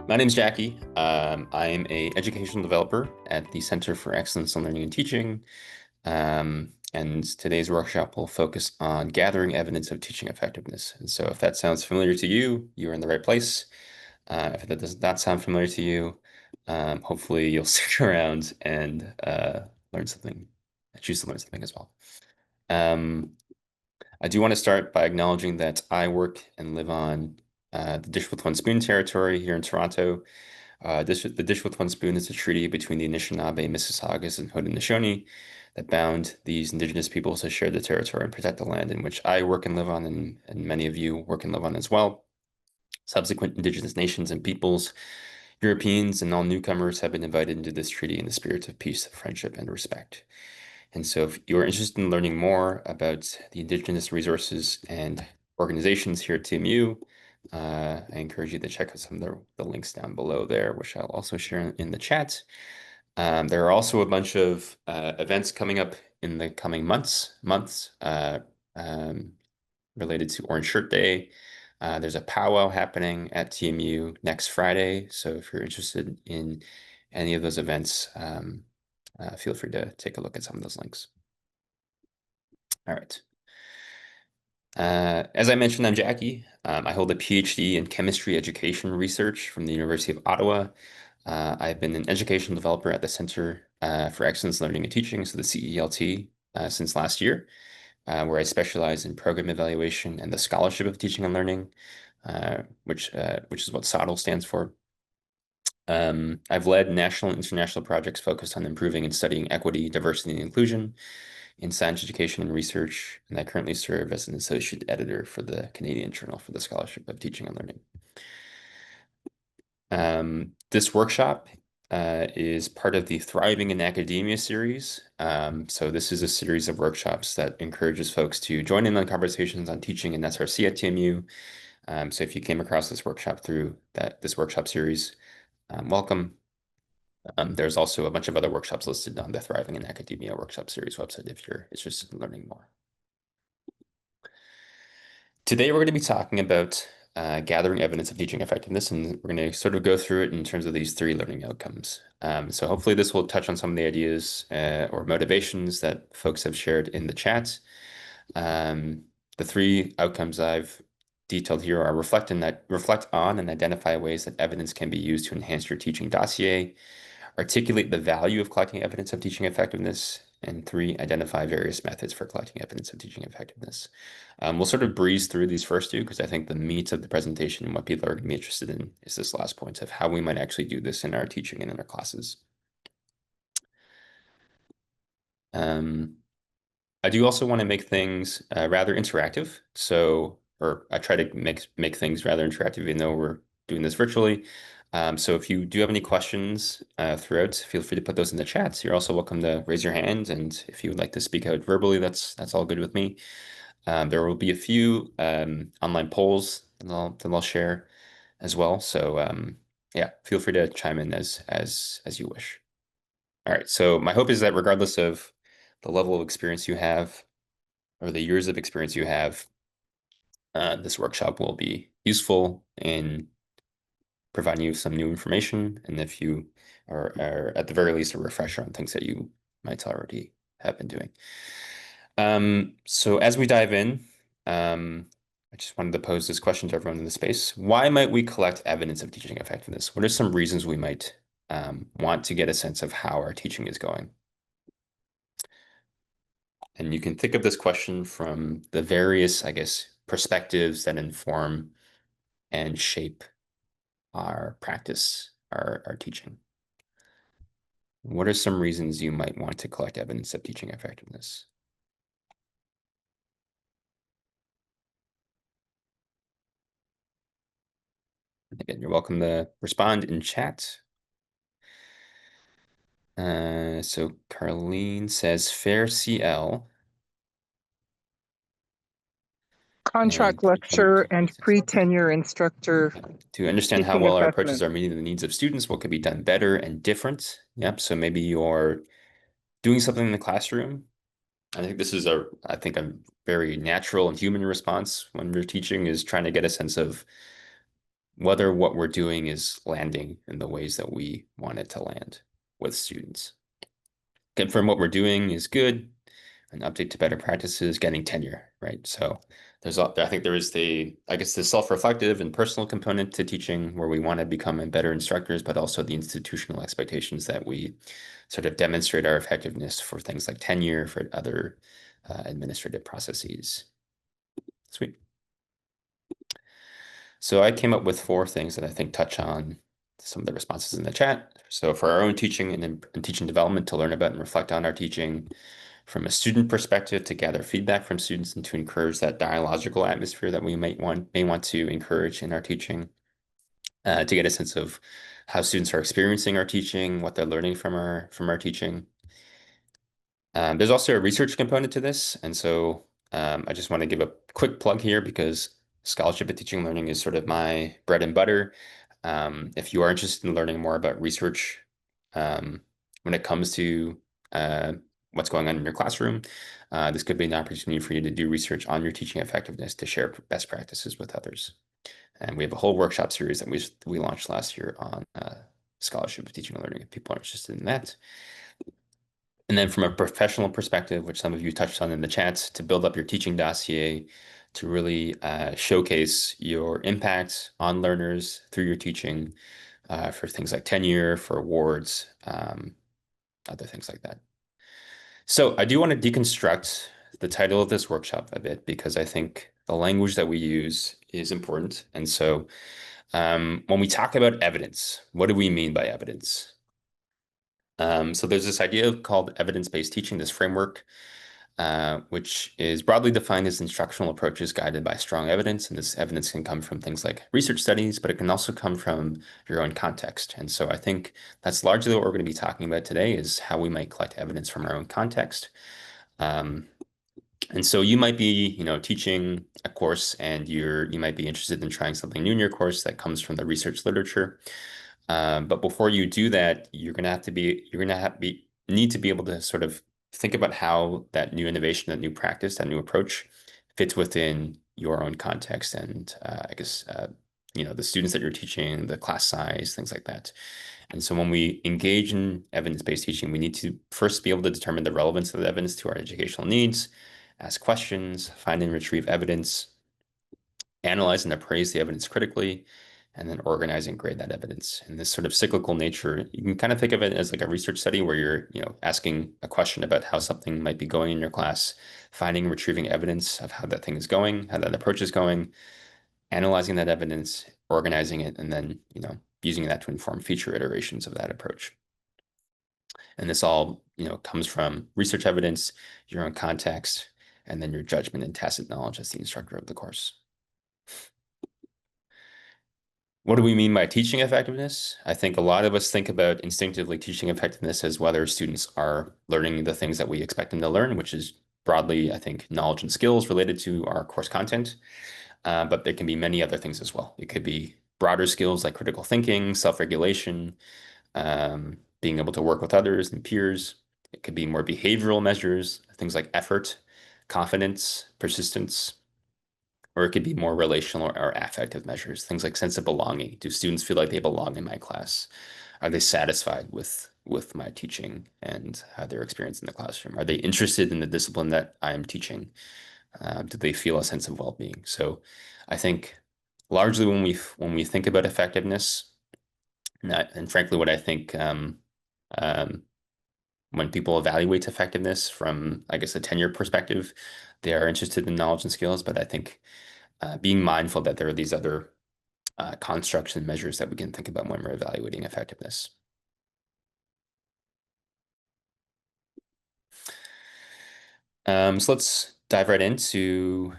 My name's Jacky. I'm a educational developer at the Center for Excellence in Learning and Teaching. And today's workshop will focus on gathering evidence of teaching effectiveness. And so if that sounds familiar to you, you're in the right place. If that does not sound familiar to you, hopefully you'll stick around and learn something, choose to learn something as well. Um, I do want to start by acknowledging that I work and live on the Dish with One Spoon territory here in Toronto. The Dish with One Spoon is a treaty between the Anishinaabe, Mississaugas, and Haudenosaunee that bound these indigenous peoples to share the territory and protect the land in which I work and live on, and many of you work and live on as well. Subsequent indigenous nations and peoples, Europeans, and all newcomers have been invited into this treaty in the spirit of peace, friendship, and respect. And so if you're interested in learning more about the indigenous resources and organizations here at TMU, I encourage you to check out some of the links down below there, which I'll also share in the chat. There are also a bunch of events coming up in the coming months um, related to Orange Shirt Day. There's a powwow happening at TMU next Friday. So if you're interested in any of those events, feel free to take a look at some of those links. All right. As I mentioned, I'm Jacky. I hold a PhD in chemistry education research from the University of Ottawa. I've been an educational developer at the Center for Excellence Learning and Teaching, so the CELT, since last year, where I specialize in program evaluation and the scholarship of teaching and learning, which is what SOTL stands for. I've led national and international projects focused on improving and studying equity, diversity, and inclusion in science education and research, and I currently serve as an associate editor for the Canadian Journal for the Scholarship of Teaching and Learning. This workshop is part of the Thriving in Academia series. So this is a series of workshops that encourages folks to join in on conversations on teaching in SRC at TMU. So if you came across this workshop through this workshop series, welcome. There's also a bunch of other workshops listed on the Thriving in Academia workshop series website if you're interested in learning more. Today, we're going to be talking about gathering evidence of teaching effectiveness, and we're going to sort of go through it in terms of these three learning outcomes. So hopefully this will touch on some of the ideas or motivations that folks have shared in the chat. The three outcomes I've detailed here are reflect on and identify ways that evidence can be used to enhance your teaching dossier, articulate the value of collecting evidence of teaching effectiveness, and three, identify various methods for collecting evidence of teaching effectiveness. We'll sort of breeze through these first two because I think the meat of the presentation and what people are going to be interested in is this last point of how we might actually do this in our teaching and in our classes. I do also want to make things rather interactive. Or I try to make things rather interactive, even though we're doing this virtually. So if you do have any questions throughout, feel free to put those in the chats. You're also welcome to raise your hand, and if you would like to speak out verbally, that's all good with me. There will be a few online polls that I'll share as well. So yeah, feel free to chime in as you wish. All right. So my hope is that regardless of the level of experience you have or the years of experience you have, this workshop will be useful in providing you some new information, and if you are at the very least a refresher on things that you might already have been doing. So as we dive in, I just wanted to pose this question to everyone in the space. Why might we collect evidence of teaching effectiveness? What are some reasons we might want to get a sense of how our teaching is going? And you can think of this question from the various, I guess, perspectives that inform and shape our practice, our teaching. What are some reasons you might want to collect evidence of teaching effectiveness? Again, you're welcome to respond in chat. So Carlene says fair CL Contract lecture and pre-tenure instructor to understand how teaching well our assessment. approaches are meeting the needs of students, what could be done better and different. Yep. So maybe you're doing something in the classroom. I think this is a very natural and human response when we're teaching is trying to get a sense of whether what we're doing is landing in the ways that we want it to land with students. Confirm what we're doing is good, an update to better practices, getting tenure, right? So I think there is I guess the self-reflective and personal component to teaching where we want to become better instructors, but also the institutional expectations that we sort of demonstrate our effectiveness for things like tenure, for other administrative processes. Sweet. So I came up with four things that I think touch on some of the responses in the chat. So for our own teaching and teaching development, to learn about and reflect on our teaching, from a student perspective, to gather feedback from students and to encourage that dialogical atmosphere that we may want to encourage in our teaching, to get a sense of how students are experiencing our teaching, what they're learning from our teaching. There's also a research component to this, and so I just want to give a quick plug here because scholarship and teaching and learning is sort of my bread and butter. If you are interested in learning more about research um, when it comes to uh, what's going on in your classroom, this could be an opportunity for you to do research on your teaching effectiveness to share best practices with others. And we have a whole workshop series that we launched last year on scholarship of teaching and learning if people are interested in that. And then from a professional perspective, which some of you touched on in the chats, to build up your teaching dossier, to really showcase your impact on learners through your teaching, for things like tenure, for awards, other things like that. So I do want to deconstruct the title of this workshop a bit because I think the language that we use is important. And so when we talk about evidence, what do we mean by evidence? So there's this idea called evidence-based teaching, this framework, which is broadly defined as instructional approaches guided by strong evidence. And this evidence can come from things like research studies, but it can also come from your own context. And so I think that's largely what we're going to be talking about today is how we might collect evidence from our own context. Um, and so you might be, teaching a course and you might be interested in trying something new in your course that comes from the research literature. But before you do that, need to be able to sort of think about how that new innovation, that new practice, that new approach fits within your own context and I guess the students that you're teaching, the class size, things like that. And so when we engage in evidence-based teaching, we need to first be able to determine the relevance of the evidence to our educational needs, ask questions, find and retrieve evidence, analyze and appraise the evidence critically, and then organize and grade that evidence. And this sort of cyclical nature, you can kind of think of it as like a research study where you're, asking a question about how something might be going in your class, finding and retrieving evidence of how that thing is going, how that approach is going, analyzing that evidence, organizing it, and then, using that to inform future iterations of that approach. And this all, comes from research evidence, your own context, and then your judgment and tacit knowledge as the instructor of the course. What do we mean by teaching effectiveness? I think a lot of us think about instinctively teaching effectiveness as whether students are learning the things that we expect them to learn, which is broadly, I think, knowledge and skills related to our course content. But there can be many other things as well. It could be broader skills like critical thinking, self-regulation, being able to work with others and peers. It could be more behavioral measures, things like effort, confidence, persistence, or it could be more relational or affective measures, things like sense of belonging. Do students feel like they belong in my class? Are they satisfied with my teaching and their experience in the classroom? Are they interested in the discipline that I am teaching? Do they feel a sense of well-being? So I think largely when we think about effectiveness, and frankly, what I think um, when people evaluate effectiveness from, I guess, a tenure perspective, they are interested in knowledge and skills. But I think being mindful that there are these other constructs and measures that we can think about when we're evaluating effectiveness. So let's dive right into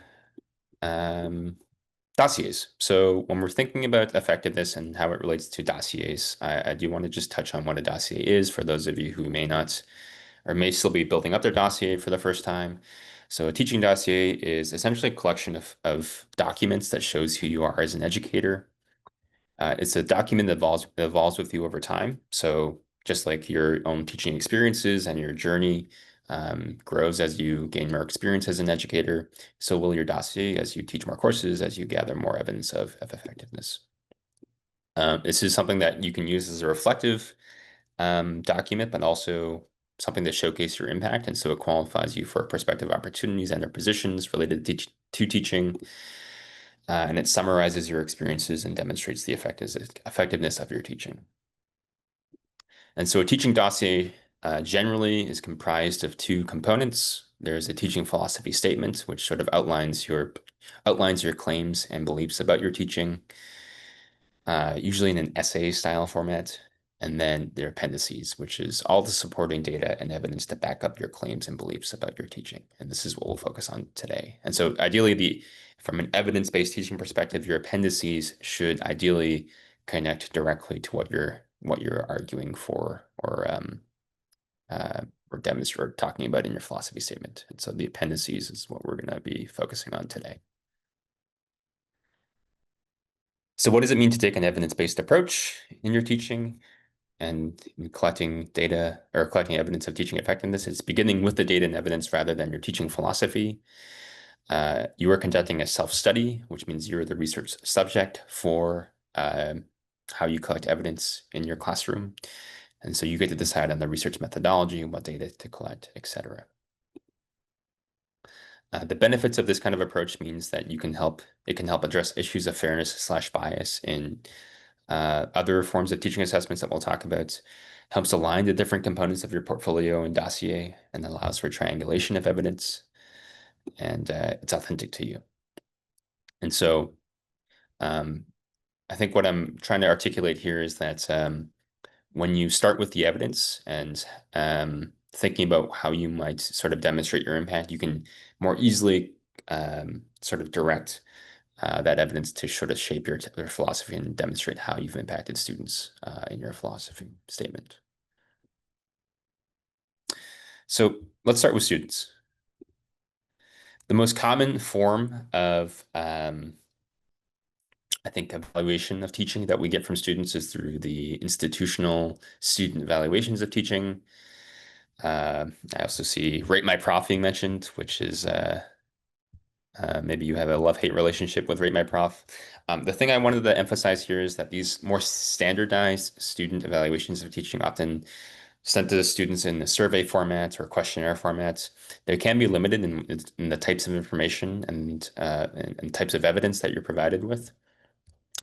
dossiers. So when we're thinking about effectiveness and how it relates to dossiers, I do want to just touch on what a dossier is for those of you who may not or may still be building up their dossier for the first time. So a teaching dossier is essentially a collection of documents that shows who you are as an educator. It's a document that evolves with you over time. So just like your own teaching experiences and your journey grows as you gain more experience as an educator, so will your dossier as you teach more courses, as you gather more evidence of effectiveness. This is something that you can use as a reflective document, but also something to showcase your impact. And so it qualifies you for prospective opportunities and their positions related to teaching. And it summarizes your experiences and demonstrates the effectiveness of your teaching. And so a teaching dossier generally is comprised of two components. There's a teaching philosophy statement, which sort of outlines your claims and beliefs about your teaching, usually in an essay style format. And then there are appendices, which is all the supporting data and evidence to back up your claims and beliefs about your teaching. And this is what we'll focus on today. And so ideally, from an evidence-based teaching perspective, your appendices should ideally connect directly to what you're arguing for uh, or demonstrate or talking about in your philosophy statement. And so the appendices is what we're going to be focusing on today. So what does it mean to take an evidence-based approach in your teaching and in collecting data or collecting evidence of teaching effectiveness? It's beginning with the data and evidence rather than your teaching philosophy. You are conducting a self-study, which means you're the research subject for how you collect evidence in your classroom. And so you get to decide on the research methodology, what data to collect, etc. The benefits of this kind of approach means that it can help address issues of fairness/bias in other forms of teaching assessments that we'll talk about, helps align the different components of your portfolio and dossier, and allows for triangulation of evidence, and it's authentic to you. And so um, I think what I'm trying to articulate here is that when you start with the evidence and thinking about how you might sort of demonstrate your impact, you can more easily sort of direct that evidence to sort of shape your philosophy and demonstrate how you've impacted students in your philosophy statement. So let's start with students. The most common form of, I think, evaluation of teaching that we get from students is through the institutional student evaluations of teaching. I also see Rate My Prof being mentioned, which is maybe you have a love-hate relationship with Rate My Prof. The thing I wanted to emphasize here is that these more standardized student evaluations of teaching, often sent to the students in the survey format or questionnaire formats, they can be limited in the types of information and types of evidence that you're provided with.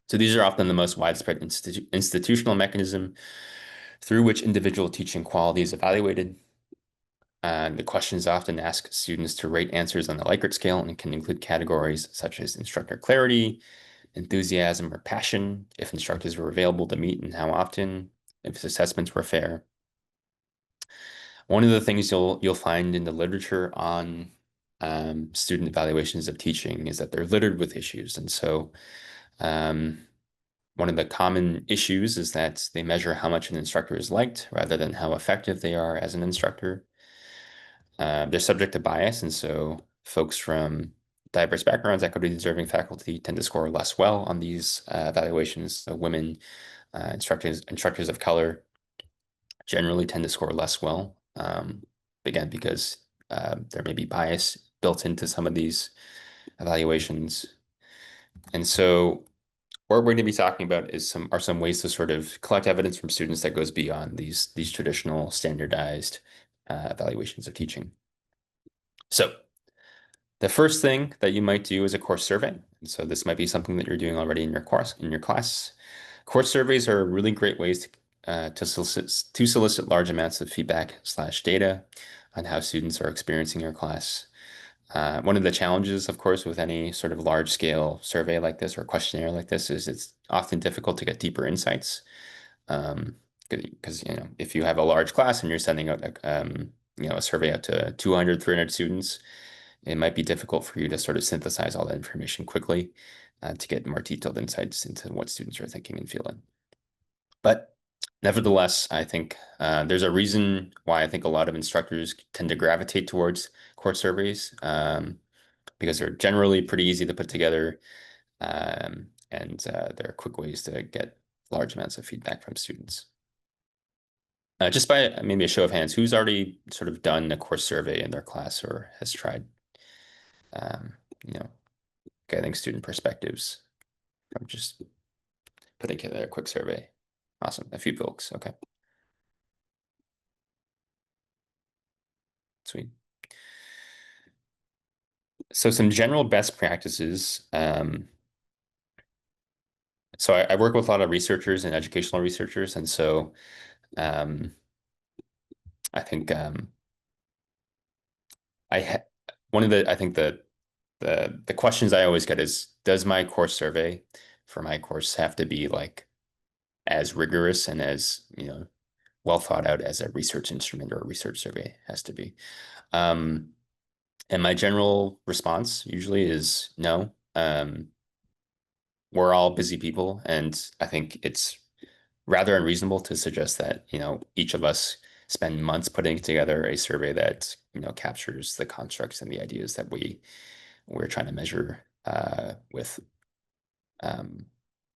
So these are often the most widespread institutional mechanism through which individual teaching quality is evaluated. The questions often ask students to rate answers on the Likert scale and can include categories such as instructor clarity, enthusiasm or passion, if instructors were available to meet and how often, if assessments were fair. One of the things you'll find in the literature on student evaluations of teaching is that they're littered with issues. And so one of the common issues is that they measure how much an instructor is liked rather than how effective they are as an instructor. They're subject to bias, and so folks from diverse backgrounds, equity-deserving faculty tend to score less well on these evaluations. So women, instructors of color generally tend to score less well. Again, because there may be bias built into some of these evaluations. And so what we're going to be talking about is some ways to sort of collect evidence from students that goes beyond these traditional standardized evaluations of teaching. So the first thing that you might do is a course survey. And so this might be something that you're doing already in your class. Course surveys are really great ways to solicit large amounts of feedback/data on how students are experiencing your class. One of the challenges, of course, with any sort of large scale survey like this or questionnaire like this is it's often difficult to get deeper insights. Because if you have a large class and you're sending out a survey out to 200, 300 students, it might be difficult for you to sort of synthesize all that information quickly to get more detailed insights into what students are thinking and feeling. But nevertheless, I think there's a reason why I think a lot of instructors tend to gravitate towards course surveys because they're generally pretty easy to put together and they're quick ways to get large amounts of feedback from students. Just by maybe a show of hands, who's already sort of done a course survey in their class or has tried, um, you know, getting student perspectives from just putting together a quick survey. Awesome. A few folks. Okay. Sweet. So some general best practices. So I work with a lot of researchers and educational researchers, and so um, I think I ha one of the I think the questions I always get is, does my course survey for my course have to be like as rigorous and as, well thought out as a research instrument or a research survey has to be? Um, and my general response usually is no. We're all busy people, and I think it's rather unreasonable to suggest that, each of us spend months putting together a survey that, captures the constructs and the ideas that we're trying to measure with um,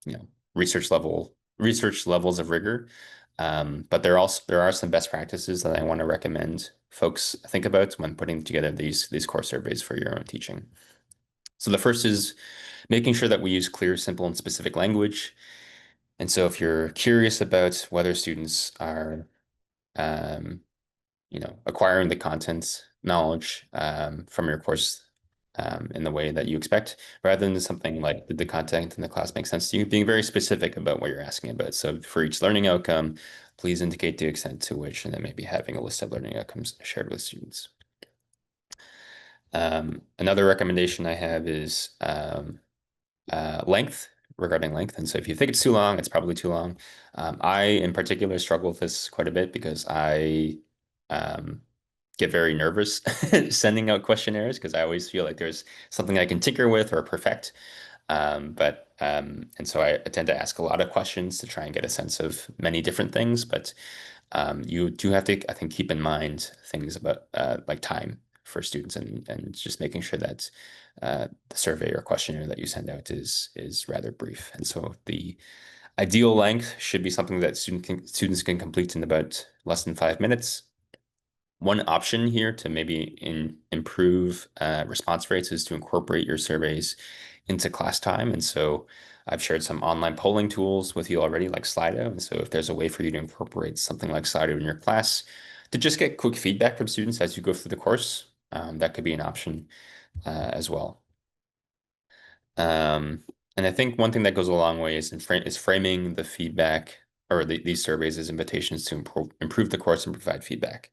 you know, research levels of rigor. But there are some best practices that I want to recommend folks think about when putting together these course surveys for your own teaching. So the first is making sure that we use clear, simple, and specific language. And so if you're curious about whether students are um, acquiring the content knowledge from your course in the way that you expect, rather than something like, did the content in the class make sense to you? Being very specific about what you're asking about. So for each learning outcome, please indicate the extent to which, and then maybe having a list of learning outcomes shared with students. Another recommendation I have is length, regarding length. And so if you think it's too long, it's probably too long. I, in particular, struggle with this quite a bit because I um, get very nervous sending out questionnaires because I always feel like there's something I can tinker with or perfect. And so I tend to ask a lot of questions to try and get a sense of many different things. But you do have to, I think, keep in mind things about like time for students, and just making sure that the survey or questionnaire that you send out is rather brief. And so the ideal length should be something that students can complete in about less than 5 minutes. One option here to maybe improve response rates is to incorporate your surveys into class time. And so I've shared some online polling tools with you already, like Slido. And so if there's a way for you to incorporate something like Slido in your class to just get quick feedback from students as you go through the course, that could be an option as well. Um, and I think one thing that goes a long way is framing the feedback or these surveys as invitations to improve the course and provide feedback.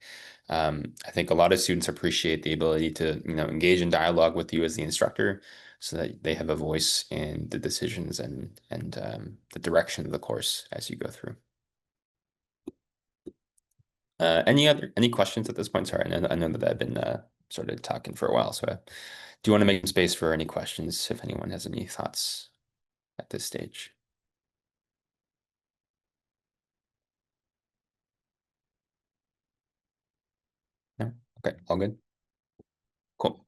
I think a lot of students appreciate the ability to, engage in dialogue with you as the instructor, so that they have a voice in the decisions and the direction of the course as you go through. Any questions at this point? Sorry, I know that I've been sort of talking for a while, so do you want to make space for any questions if anyone has any thoughts at this stage? No? Okay, all good. Cool.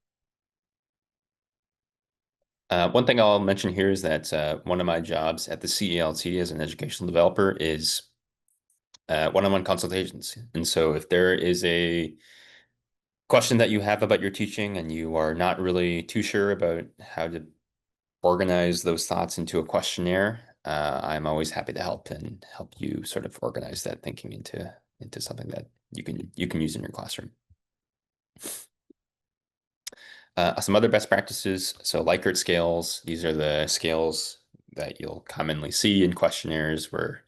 One thing I'll mention here is that one of my jobs at the CELT as an educational developer is one-on-one consultations. And so if there is a question that you have about your teaching and you are not really too sure about how to organize those thoughts into a questionnaire, I'm always happy to help and help you sort of organize that thinking into something that you can use in your classroom. Some other best practices. So Likert scales, these are the scales that you'll commonly see in questionnaires where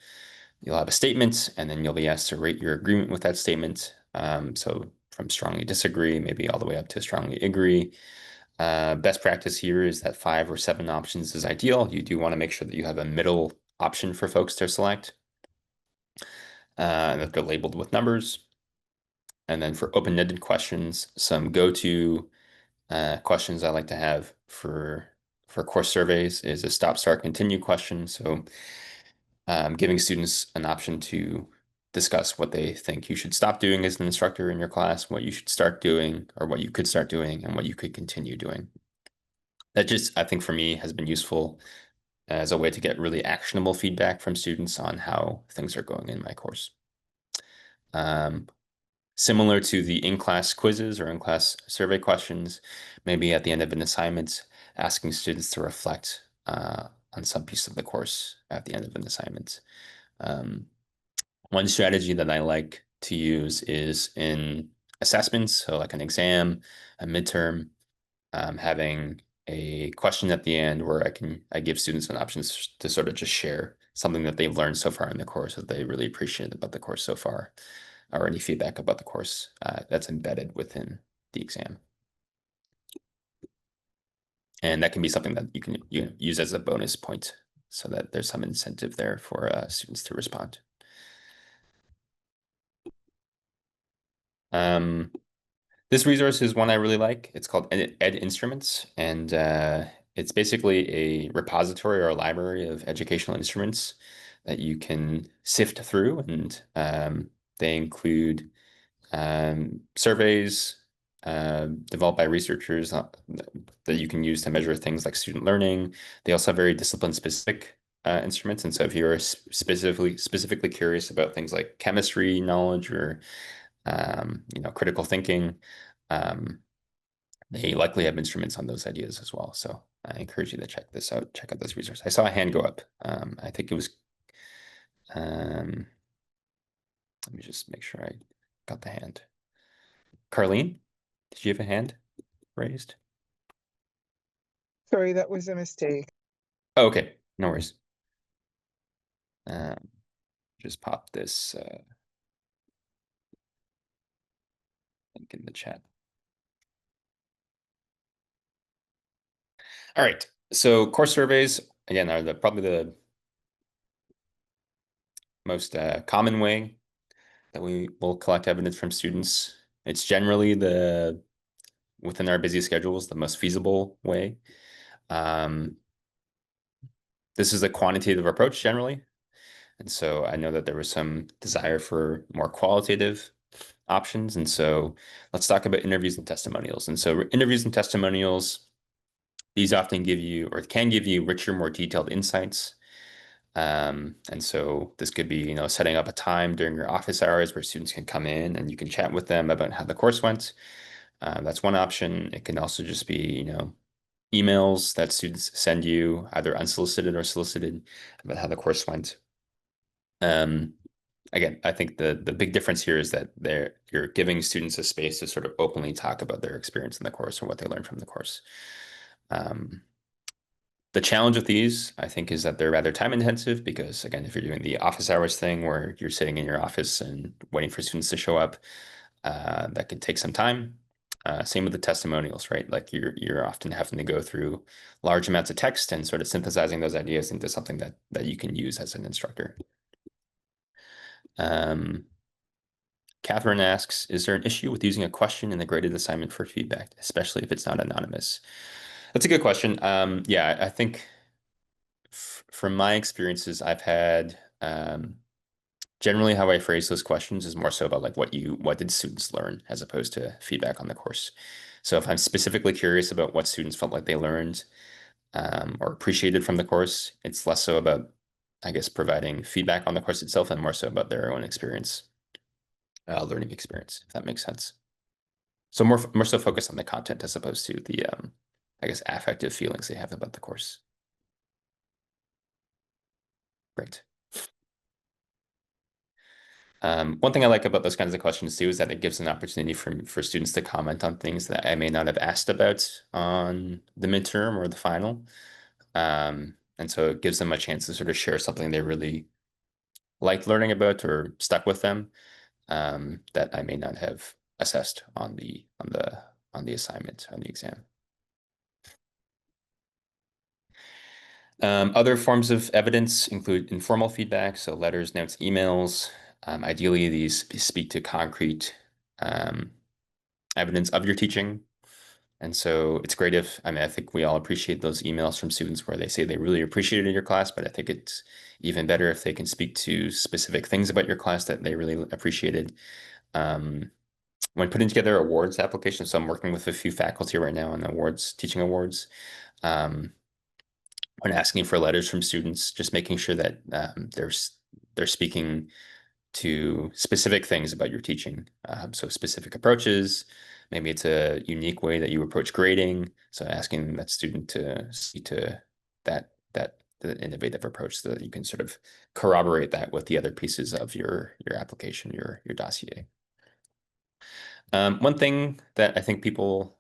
you'll have a statement and then you'll be asked to rate your agreement with that statement. So from strongly disagree, maybe all the way up to strongly agree. Best practice here is that 5 or 7 options is ideal. You do want to make sure that you have a middle option for folks to select, and that they're labeled with numbers. And then for open-ended questions, some go-to questions I like to have for course surveys is a stop, start, continue question. So giving students an option to discuss what they think you should stop doing as an instructor in your class, what you should start doing, or what you could start doing, and what you could continue doing. That just, I think for me, has been useful as a way to get really actionable feedback from students on how things are going in my course. Um, Similar to the in-class quizzes or in-class survey questions, maybe at the end of an assignment, asking students to reflect on some piece of the course at the end of an assignment. Um, One strategy that I like to use is in assessments, so like an exam, a midterm, having a question at the end where I give students an option to sort of just share something that they've learned so far in the course that they really appreciate about the course so far, or any feedback about the course that's embedded within the exam. And that can be something that you can use as a bonus point so that there's some incentive there for students to respond. This resource is one I really like. It's called Ed Instruments, and it's basically a repository or a library of educational instruments that you can sift through, and they include surveys developed by researchers that you can use to measure things like student learning. They also have very discipline-specific instruments, and so if you're specifically curious about things like chemistry knowledge or critical thinking. Um, they likely have instruments on those ideas as well. So I encourage you to check this out. Check out this resource. I saw a hand go up. I think it was. Let me just make sure I got the hand. Carlene, did you have a hand raised? Sorry, that was a mistake. Oh, okay, no worries. Just pop this link in the chat. All right. So course surveys, again, are probably the most common way that we will collect evidence from students. It's generally within our busy schedules, the most feasible way. This is a quantitative approach generally. And so I know that there was some desire for more qualitative options. And so let's talk about interviews and testimonials. And so interviews and testimonials, these often give you or can give you richer, more detailed insights. And so this could be, setting up a time during your office hours where students can come in and you can chat with them about how the course went. That's one option. It can also just be, emails that students send you, either unsolicited or solicited, about how the course went. Again, I think the big difference here is that you're giving students a space to sort of openly talk about their experience in the course or what they learned from the course. The challenge with these, I think, is that they're rather time intensive because, again, if you're doing the office hours thing where you're sitting in your office and waiting for students to show up, that could take some time. Same with the testimonials, right? Like you're often having to go through large amounts of text and sort of synthesizing those ideas into something that you can use as an instructor. Catherine asks, is there an issue with using a question in the graded assignment for feedback, especially if it's not anonymous? That's a good question. Yeah, I think from my experiences, I've had generally how I phrase those questions is more so about like what did students learn as opposed to feedback on the course. So if I'm specifically curious about what students felt like they learned or appreciated from the course, it's less so about, I guess, providing feedback on the course itself and more so about their own experience, learning experience, if that makes sense. So more so focused on the content as opposed to the, I guess, affective feelings they have about the course. Great. One thing I like about those kinds of questions too is that it gives an opportunity for students to comment on things that I may not have asked about on the midterm or the final. And so it gives them a chance to sort of share something they really liked learning about or stuck with them that I may not have assessed on the assignment, on the exam. Other forms of evidence include informal feedback, so letters, notes, emails. Ideally, these speak to concrete evidence of your teaching. And so it's great I think we all appreciate those emails from students where they say they really appreciated your class, but I think it's even better if they can speak to specific things about your class that they really appreciated. When putting together awards applications, so I'm working with a few faculty right now on awards, teaching awards. When asking for letters from students, just making sure that they're speaking to specific things about your teaching. So specific approaches, maybe it's a unique way that you approach grading. So asking that student to speak to that the innovative approach so that you can sort of corroborate that with the other pieces of your application, your dossier. One thing that I think people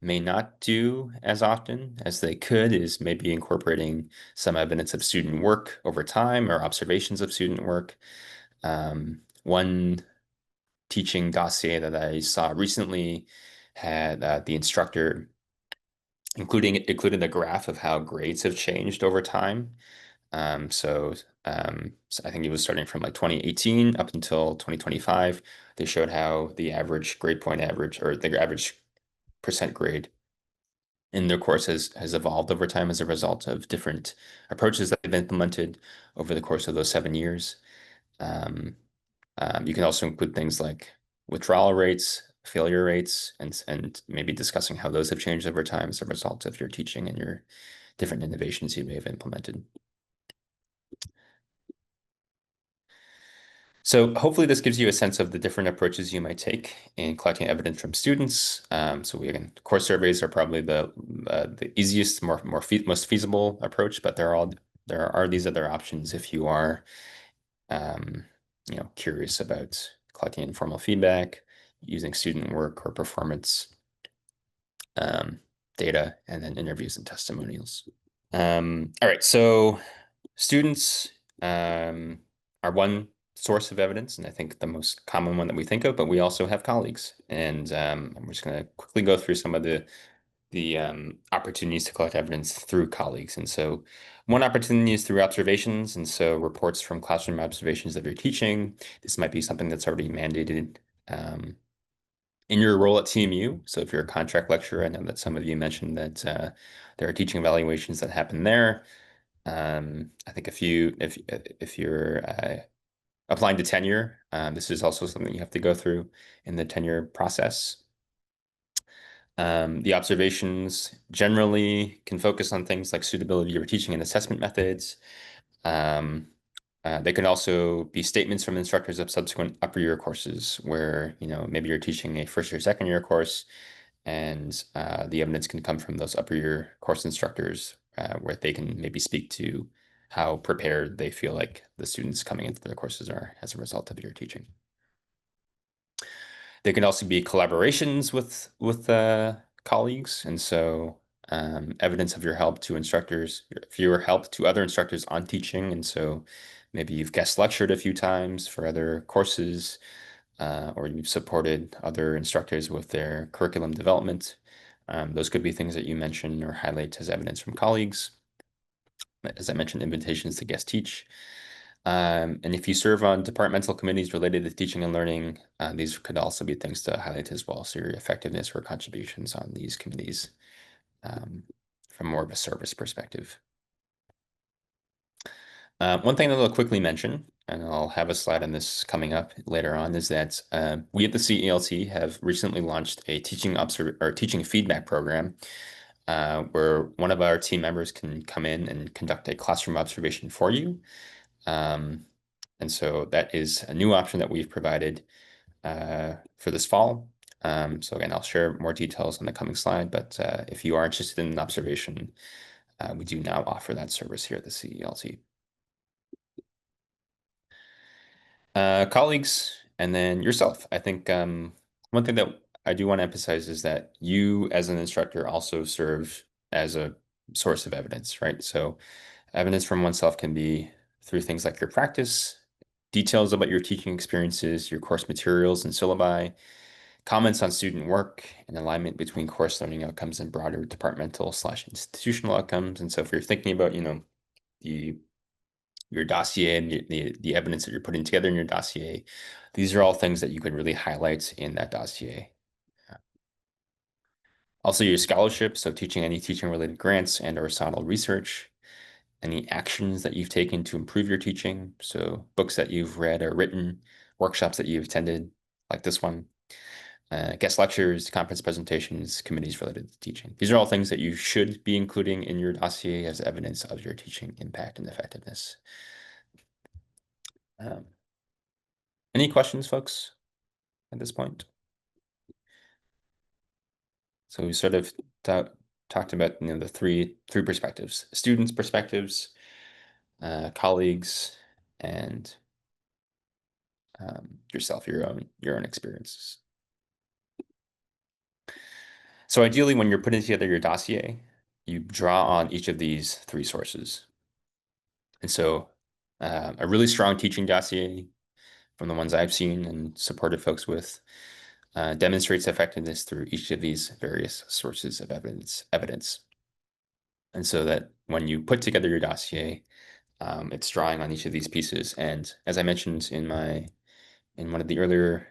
may not do as often as they could is maybe incorporating some evidence of student work over time or observations of student work. One teaching dossier that I saw recently had the instructor included a graph of how grades have changed over time. So I think it was starting from like 2018 up until 2025. They showed how the average grade point average or the average percent grade in their course has evolved over time as a result of different approaches that they've implemented over the course of those 7 years. Um, you can also include things like withdrawal rates, failure rates, and maybe discussing how those have changed over time as a result of your teaching and your different innovations you may have implemented. So hopefully this gives you a sense of the different approaches you might take in collecting evidence from students. Again, course surveys are probably the easiest, most feasible approach, but there are these other options if you are um, curious about collecting informal feedback, using student work or performance um, data, and then interviews and testimonials. All right, so students are one source of evidence, and I think the most common one that we think of, but we also have colleagues. And I'm just going to quickly go through some of the opportunities to collect evidence through colleagues. And so one opportunity is through observations, and so reports from classroom observations of your teaching. This might be something that's already mandated in your role at TMU. So if you're a contract lecturer, I know that some of you mentioned that there are teaching evaluations that happen there. I think if you're applying to tenure, this is also something you have to go through in the tenure process. The observations generally can focus on things like suitability of teaching and assessment methods. Um, they can also be statements from instructors of subsequent upper year courses where, maybe you're teaching a first year, second year course, and the evidence can come from those upper year course instructors where they can maybe speak to how prepared they feel like the students coming into their courses are as a result of your teaching. There can also be collaborations with colleagues, and so evidence of your help to instructors, if your help to other instructors on teaching, and so maybe you've guest lectured a few times for other courses, or you've supported other instructors with their curriculum development. Those could be things that you mention or highlight as evidence from colleagues. As I mentioned, invitations to guest teach. And if you serve on departmental committees related to teaching and learning, these could also be things to highlight as well. So your effectiveness or contributions on these committees from more of a service perspective. One thing that I'll quickly mention, and I'll have a slide on this coming up later on, is that we at the CELT have recently launched a teaching feedback program where one of our team members can come in and conduct a classroom observation for you. And so that is a new option that we've provided for this fall. So again, I'll share more details on the coming slide, but if you are interested in an observation, we do now offer that service here at the CELT. Colleagues, and then yourself. I think one thing that I do want to emphasize is that you as an instructor also serve as a source of evidence, right? So evidence from oneself can be through things like your practice, details about your teaching experiences, your course materials and syllabi, comments on student work, and alignment between course learning outcomes and broader departmental/institutional outcomes. And so if you're thinking about, the your dossier and the evidence that you're putting together in your dossier, these are all things that you could really highlight in that dossier. Also, your scholarship, so teaching any teaching related grants and or societal research, any actions that you've taken to improve your teaching, so books that you've read or written, workshops that you've attended, like this one, guest lectures, conference presentations, committees related to teaching. These are all things that you should be including in your dossier as evidence of your teaching impact and effectiveness. Any questions, folks, at this point? So we sort of talked about the three perspectives: students' perspectives, colleagues, and yourself, your own experiences. So ideally, when you're putting together your dossier, you draw on each of these three sources. And so a really strong teaching dossier from the ones I've seen and supported folks with demonstrates effectiveness through each of these various sources of evidence. And so that when you put together your dossier, it's drawing on each of these pieces. And as I mentioned in one of the earlier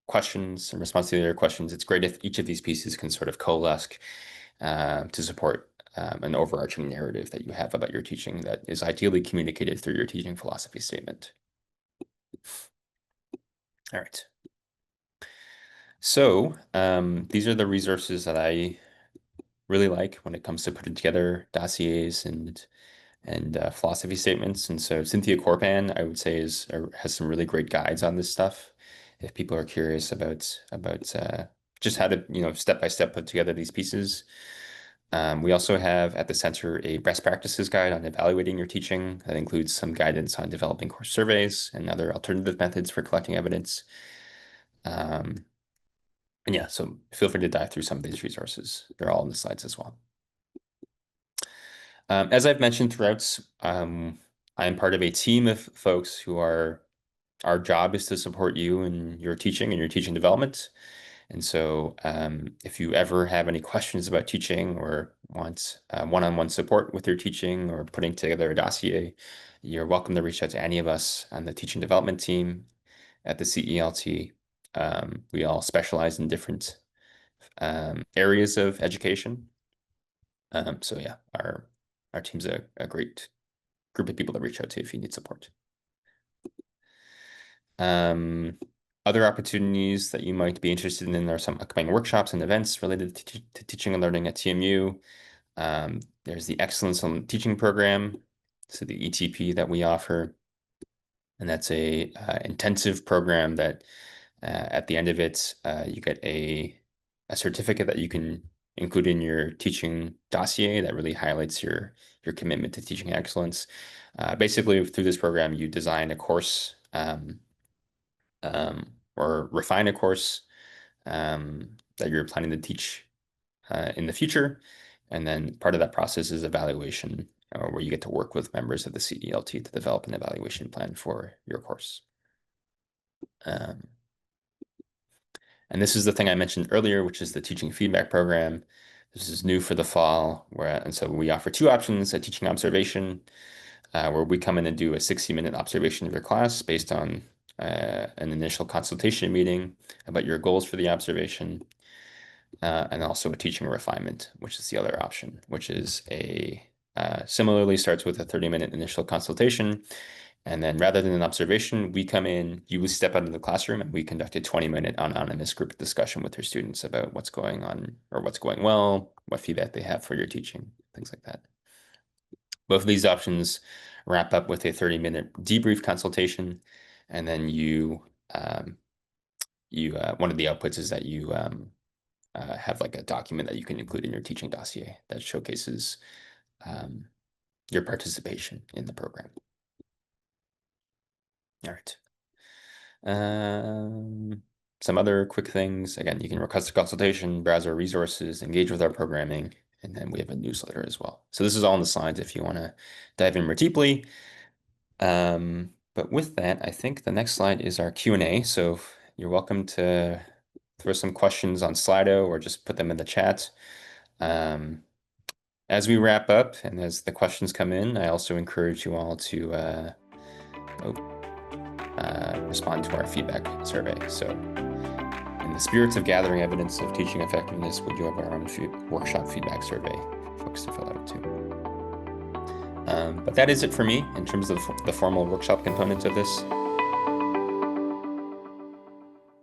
questions, in response to the other questions, it's great if each of these pieces can sort of coalesce to support an overarching narrative that you have about your teaching that is ideally communicated through your teaching philosophy statement. All right. So these are the resources that I really like when it comes to putting together dossiers and philosophy statements. And so Cynthia Corpan, I would say, has some really great guides on this stuff. If people are curious about just how to, step by step put together these pieces. We also have at the center a best practices guide on evaluating your teaching that includes some guidance on developing course surveys and other alternative methods for collecting evidence. And yeah, so feel free to dive through some of these resources. They're all in the slides as well. As I've mentioned throughout, I'm part of a team of folks our job is to support you in your teaching and your teaching development. And so if you ever have any questions about teaching or want one-on-one support with your teaching or putting together a dossier, you're welcome to reach out to any of us on the teaching development team at the CELT. We all specialize in different areas of education. So yeah, our team's a great group of people to reach out to if you need support. Other opportunities that you might be interested in are some upcoming workshops and events related to teaching and learning at TMU. There's the Excellence in Teaching program, so the ETP that we offer, and that's a intensive program that at the end of it, you get a certificate that you can include in your teaching dossier that really highlights your commitment to teaching excellence. Basically, through this program, you design a course or refine a course that you're planning to teach in the future. And then part of that process is evaluation, where you get to work with members of the CELT to develop an evaluation plan for your course. And this is the thing I mentioned earlier, which is the teaching feedback program. This is new for the fall, and so we offer two options: a teaching observation, where we come in and do a 60-minute observation of your class based on an initial consultation meeting about your goals for the observation, and also a teaching refinement, which is the other option, which is similarly starts with a 30-minute initial consultation. And then rather than an observation, we come in, you step out of the classroom, and we conduct a 20-minute anonymous group discussion with your students about what's going on or what's going well, what feedback they have for your teaching, things like that. Both of these options wrap up with a 30-minute debrief consultation, and then one of the outputs is that you have like a document that you can include in your teaching dossier that showcases your participation in the program. All right. Some other quick things. Again, you can request a consultation, browse our resources, engage with our programming, and then we have a newsletter as well. So this is all in the slides if you want to dive in more deeply. But with that, I think the next slide is our Q&A. So you're welcome to throw some questions on Slido or just put them in the chat. As we wrap up and as the questions come in, I also encourage you all to respond to our feedback survey. So in the spirits of gathering evidence of teaching effectiveness, we do have our own workshop feedback survey for folks to fill out too. But that is it for me in terms of the formal workshop components of this.